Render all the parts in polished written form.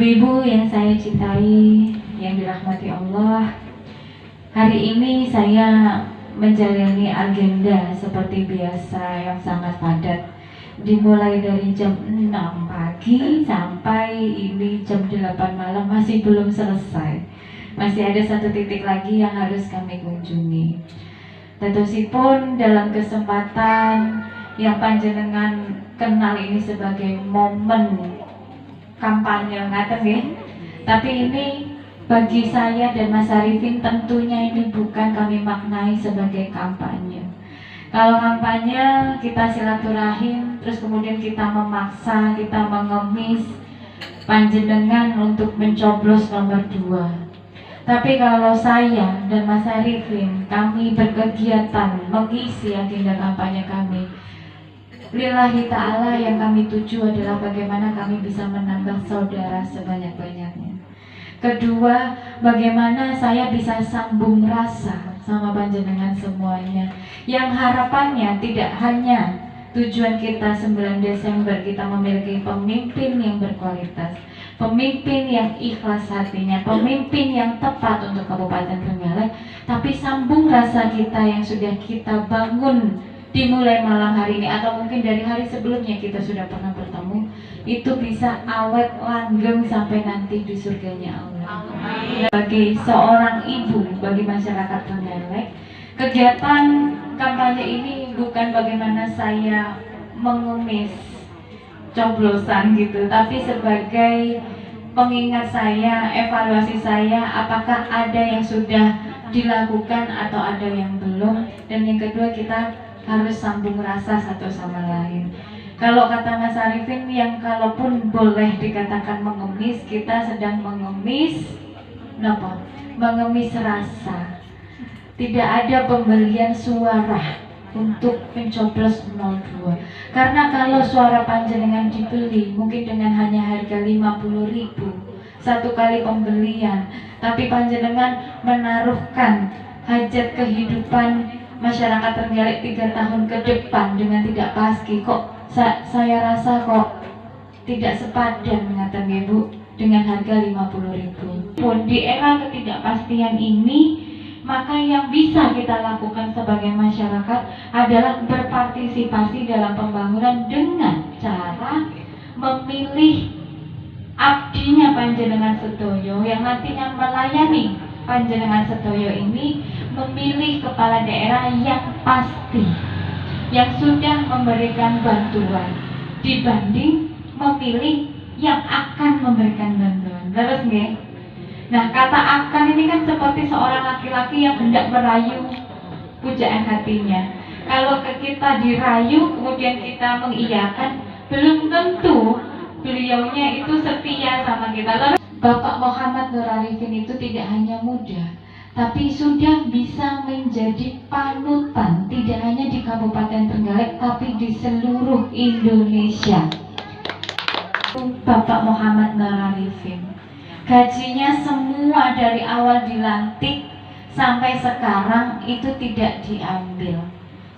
Ibu-ibu yang saya cintai, yang dirahmati Allah, hari ini saya menjalani agenda seperti biasa yang sangat padat. Dimulai dari jam 6 pagi sampai ini jam 8 malam masih belum selesai. Masih ada satu titik lagi yang harus kami kunjungi. Tetosipun dalam kesempatan yang panjenengan kenal ini sebagai momen kampanye ngaten nggih. Tapi ini bagi saya dan Mas Arifin tentunya ini bukan kami maknai sebagai kampanye. Kalau kampanye kita silaturahim, terus kemudian kita memaksa, kita mengemis panjenengan untuk mencoblos nomor 2. Tapi kalau saya dan Mas Arifin, kami berkegiatan mengisi agenda kampanye kami, lillahi ta'ala, yang kami tuju adalah bagaimana kami bisa menambah saudara sebanyak-banyaknya. Kedua, bagaimana saya bisa sambung rasa sama panjenengan semuanya, yang harapannya tidak hanya tujuan kita 9 Desember kita memiliki pemimpin yang berkualitas, pemimpin yang ikhlas hatinya, pemimpin yang tepat untuk Kabupaten Trenggalek, tapi sambung rasa kita yang sudah kita bangun dimulai malam hari ini atau mungkin dari hari sebelumnya kita sudah pernah bertemu, itu bisa awet langgeng sampai nanti di surganya Allah. Bagi seorang ibu, bagi masyarakat Trenggalek, kegiatan kampanye ini bukan bagaimana saya mengemis coblosan gitu, tapi sebagai pengingat saya, evaluasi saya, apakah ada yang sudah dilakukan atau ada yang belum. Dan yang kedua, kita harus sambung rasa satu sama lain. Kalau kata Mas Arifin, yang kalaupun boleh dikatakan mengemis, kita sedang mengemis kenapa? Mengemis rasa. Tidak ada pembelian suara untuk mencoblos 02. Karena kalau suara panjenengan dibeli mungkin dengan hanya harga 50.000 satu kali pembelian, tapi panjenengan menaruhkan hajat kehidupan masyarakat Trenggalek 3 tahun ke depan dengan tidak pasti, kok saya rasa kok tidak sepadan mengatakan Ibu dengan harga 50.000. Pun di era ketidakpastian ini, maka yang bisa kita lakukan sebagai masyarakat adalah berpartisipasi dalam pembangunan dengan cara memilih abdinya panjenengan sedoyo yang nantinya melayani panjenengan sedoyo ini, memilih kepala daerah yang pasti, yang sudah memberikan bantuan, dibanding memilih yang akan memberikan bantuan. Terus nggih? Nah, kata akan ini kan seperti seorang laki-laki yang hendak merayu pujaan hatinya. Kalau kita dirayu kemudian kita mengiyakan, belum tentu beliaunya itu setia sama kita. Lalu Bapak Muhammad Nur Arifin itu tidak hanya muda, tapi sudah bisa menjadi panutan tidak hanya di Kabupaten Trenggalek tapi di seluruh Indonesia. Bapak Muhammad Nur Arifin, gajinya semua dari awal dilantik sampai sekarang itu tidak diambil,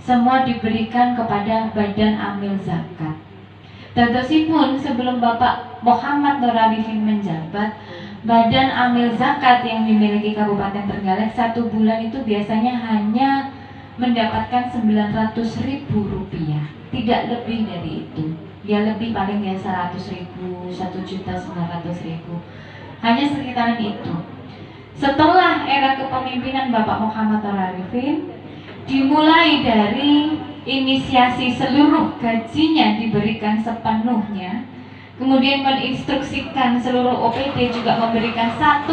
semua diberikan kepada Badan Amil Zakat. Tentusipun sebelum Bapak Muhammad Nur Arifin menjabat, Badan Amil Zakat yang dimiliki Kabupaten Trenggalek satu bulan itu biasanya hanya mendapatkan 900.000 rupiah, tidak lebih dari itu. Ya lebih paling ya 100.000, 1.900.000, hanya sekitaran itu. Setelah era kepemimpinan Bapak Muhammad Nur Arifin, dimulai dari inisiasi seluruh gajinya diberikan sepenuhnya, kemudian menginstruksikan seluruh OPD juga memberikan 1%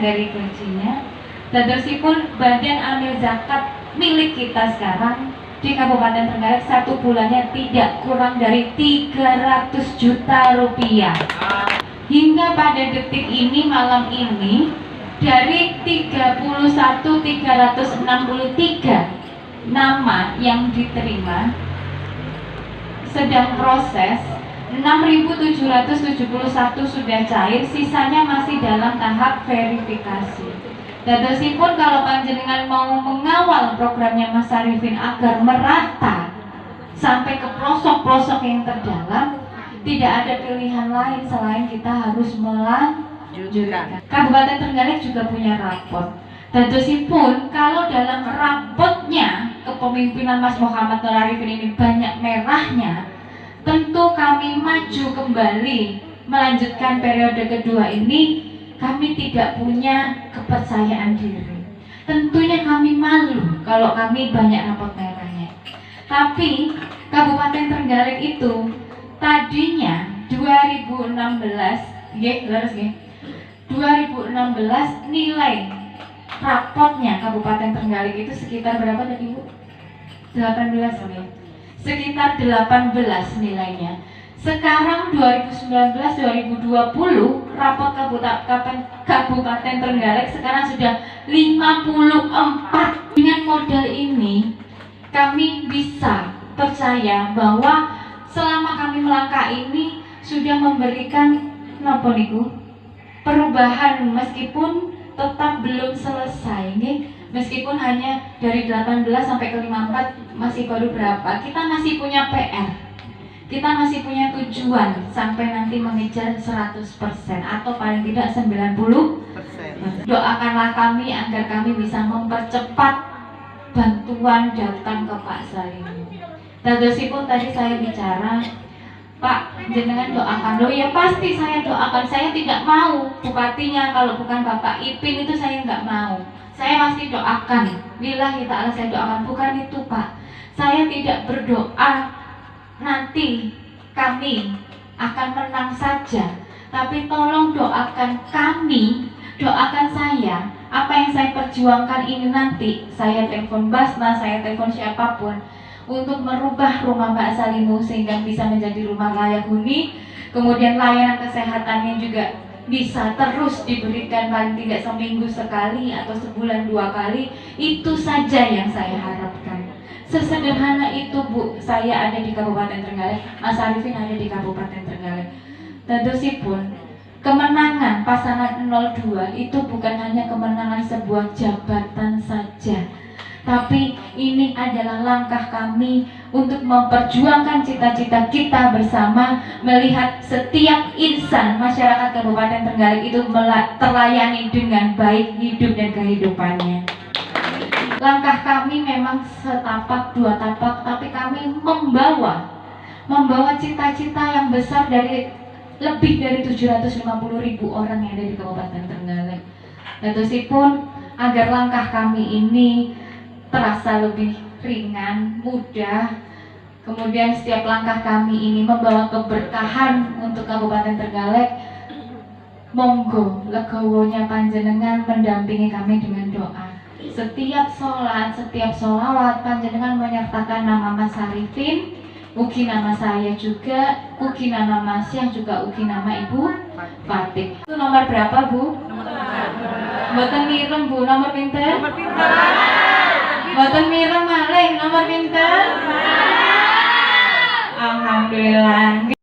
dari gajinya. Dan tersipun Badan Amil Zakat milik kita sekarang di Kabupaten Trenggalek satu bulannya tidak kurang dari 300 juta rupiah. Hingga pada detik ini, malam ini, dari 31.363 nama yang diterima, sedang proses 6.771 sudah cair, sisanya masih dalam tahap verifikasi. Dadosipun kalau panjenengan mau mengawal programnya Mas Arifin agar merata sampai ke pelosok-pelosok yang terdalam, Tidak ada pilihan lain selain kita harus melanjutkan. Kabupaten Trenggalek juga punya rapot. Dadosipun kalau dalam rapotnya kepemimpinan Mas Muhammad Nur Arifin ini banyak merahnya, tentu kami maju kembali melanjutkan periode kedua ini, kami tidak punya kepercayaan diri. Tentunya kami malu kalau kami banyak rapot merahnya. Tapi Kabupaten Trenggalek itu tadinya 2016, 2016 nilai rapotnya Kabupaten Trenggalek itu sekitar berapa tadi Bu? 18 ya. Sekitar 18 nilainya. Sekarang 2019-2020 rapot Kabupaten Trenggalek sekarang sudah 54. Dengan modal ini kami bisa percaya bahwa selama kami melangkah ini sudah memberikan perubahan meskipun tetap belum selesai nih. Meskipun hanya dari 18 sampai ke 54 masih baru berapa, kita masih punya PR, kita masih punya tujuan sampai nanti mengejar 100% atau paling tidak 90%. Doakanlah kami agar kami bisa mempercepat bantuan datang ke Pak Salim. Dadosipun tadi saya bicara, Pak, jenengan doakan. Loh ya pasti saya doakan. Saya tidak mau bupatinya kalau bukan Bapak Ipin itu saya nggak mau. Saya pasti doakan. Lillahi ta'ala saya doakan. Bukan itu Pak. Saya tidak berdoa nanti kami akan menang saja. Tapi tolong doakan kami, doakan saya. Apa yang saya perjuangkan ini nanti, saya telepon Basna, saya telepon siapapun, untuk merubah rumah Mbak Salimu sehingga bisa menjadi rumah layak huni, kemudian layanan kesehatannya juga bisa terus diberikan paling tidak seminggu sekali atau sebulan 2 kali. Itu saja yang saya harapkan. Sesederhana itu Bu, saya ada di Kabupaten Trenggalek, Mas Arifin ada di Kabupaten Trenggalek. Dadosipun kemenangan pasangan 02 itu bukan hanya kemenangan sebuah jabatan saja, tapi ini adalah langkah kami untuk memperjuangkan cita-cita kita bersama, melihat setiap insan masyarakat Kabupaten Trenggalek itu terlayani dengan baik hidup dan kehidupannya. Langkah kami memang setapak dua tapak, tapi kami membawa cita-cita yang besar dari lebih dari 750.000 orang yang ada di Kabupaten Trenggalek. Dadosipun agar langkah kami ini terasa lebih ringan, mudah, kemudian setiap langkah kami ini membawa keberkahan untuk Kabupaten Trenggalek, monggo legowonya panjenengan mendampingi kami dengan doa. Setiap sholat, setiap sholawat panjenengan menyertakan nama Mas Arifin, ugi nama saya juga, ugi nama Mas yang juga ugi nama Ibu Fatih. Itu nomor berapa Bu? Mboten mireng Bu, nomor pinten? Mboten mireng malih, nomor pinten? Alhamdulillah.